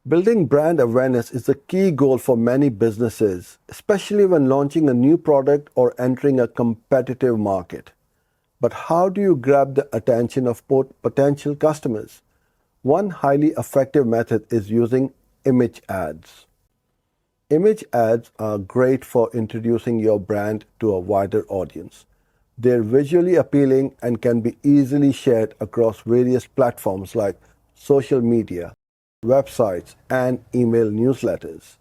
Building brand awareness is a key goal for many businesses, especially when launching a new product or entering a competitive market. But how do you grab the attention of potential customers? One highly effective method is using image ads. Image ads are great for introducing your brand to a wider audience. They're visually appealing and can be easily shared across various platforms like social media, websites, and email newsletters.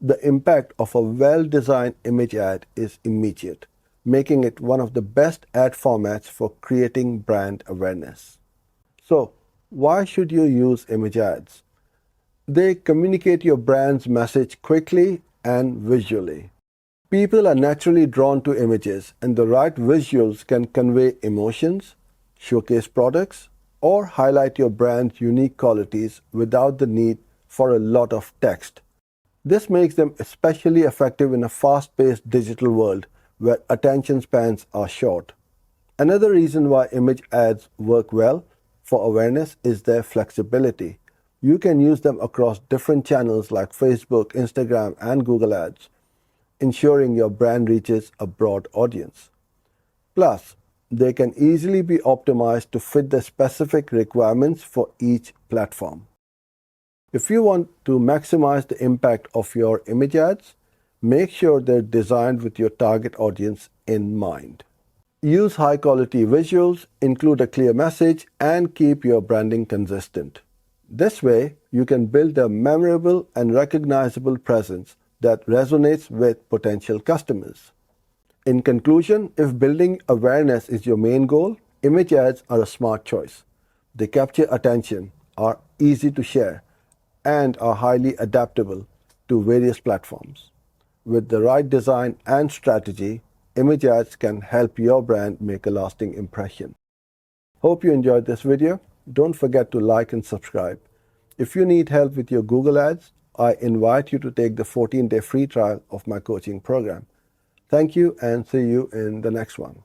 The impact of a well-designed image ad is immediate, making it one of the best ad formats for creating brand awareness. So, why should you use image ads? They communicate your brand's message quickly and visually. People are naturally drawn to images, and the right visuals can convey emotions, showcase products, or highlight your brand's unique qualities without the need for a lot of text. This makes them especially effective in a fast-paced digital world where attention spans are short. Another reason why image ads work well for awareness is their flexibility. You can use them across different channels like Facebook, Instagram, and Google Ads, ensuring your brand reaches a broad audience. Plus, they can easily be optimized to fit the specific requirements for each platform. If you want to maximize the impact of your image ads, make sure they're designed with your target audience in mind. Use high-quality visuals, include a clear message, and keep your branding consistent. This way, you can build a memorable and recognizable presence that resonates with potential customers. In conclusion, if building awareness is your main goal, image ads are a smart choice. They capture attention, are easy to share, and are highly adaptable to various platforms. With the right design and strategy, image ads can help your brand make a lasting impression. Hope you enjoyed this video. Don't forget to like and subscribe. If you need help with your Google Ads, I invite you to take the 14-day free trial of my coaching program. Thank you and see you in the next one.